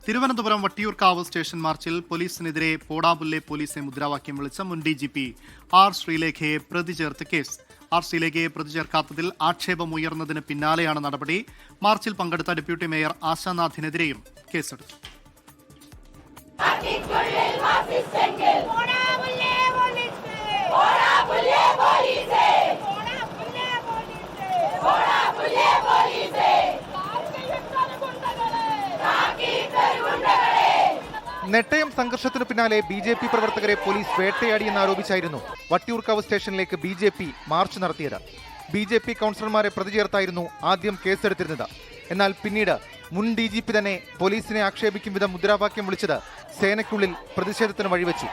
Thiruvananthapuram Vattiyoorkavu station മാർച്ചിൽ പോലീസിനെതിരെ പോടാപുല്ലെ പോലീസിനെ മുദ്രാവാക്യം വിളിച്ച മുൻ DGP ആർ ശ്രീലേഖയെ പ്രതി ചേർത്ത് കേസ്. ആർ ശ്രീലേഖയെ പ്രതി ചേർക്കാത്തതിൽ ആക്ഷേപമുയർന്നതിന് പിന്നാലെയാണ് നടപടി. മാർച്ചിൽ പങ്കെടുത്ത ഡെപ്യൂട്ടി മേയർ ആശാനാഥിനെതിരെയും കേസെടുത്തു. നെട്ടയം സംഘർഷത്തിനു പിന്നാലെ BJP പ്രവർത്തകരെ പോലീസ് വേട്ടയാടിയെന്നാരോപിച്ചായിരുന്നു വട്ടിയൂർക്കാവ് സ്റ്റേഷനിലേക്ക് BJP മാർച്ച് നടത്തിയത്. BJP കൗൺസിലർമാരെ പ്രതി ചേർത്തായിരുന്നു ആദ്യം കേസെടുത്തിരുന്നത്. എന്നാൽ പിന്നീട് മുൻ DGP തന്നെ പോലീസിനെ ആക്ഷേപിക്കും വിധം മുദ്രാവാക്യം വിളിച്ചത് സേനയ്ക്കുള്ളിൽ പ്രതിഷേധത്തിന് വഴിവെച്ചു.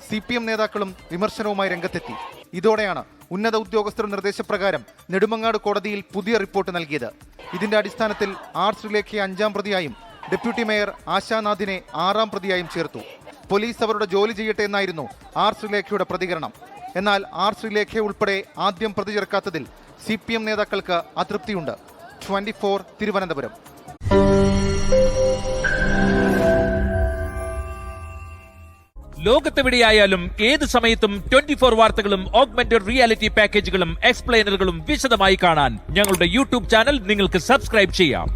CPM നേതാക്കളും വിമർശനവുമായി രംഗത്തെത്തി. ഇതോടെയാണ് ഉന്നത ഉദ്യോഗസ്ഥരുടെ നിർദ്ദേശപ്രകാരം നെടുമങ്ങാട് കോടതിയിൽ പുതിയ റിപ്പോർട്ട് നൽകിയത്. ഇതിന്റെ അടിസ്ഥാനത്തിൽ ആർ ശ്രീലേഖയെ 5-ാം പ്രതിയായും ഡെപ്യൂട്ടി മേയർ ആശാനാഥിനെ 6-ാം പ്രതിയായും ചേർത്തു. പോലീസ് അവരുടെ ജോലി ചെയ്യട്ടെ എന്നായിരുന്നു ആർ ശ്രീലേഖയുടെ പ്രതികരണം. എന്നാൽ ആർ ശ്രീലേഖയെ ഉൾപ്പെടെ ആദ്യം പ്രതി ചേർക്കാത്തതിൽ CPM നേതാക്കൾക്ക് അതൃപ്തിയുണ്ട്. 24 തിരുവനന്തപുരം. ലോകത്തെവിടെയായാലും ഏത് സമയത്തും 24 വാർത്തകളും ഓഗ്മെന്റഡ് റിയാലിറ്റി പാക്കേജുകളും എക്സ്പ്ലെയിനറുകളും വിശദമായി കാണാൻ ഞങ്ങളുടെ YouTube ചാനൽ നിങ്ങൾക്ക് സബ്സ്ക്രൈബ് ചെയ്യാം.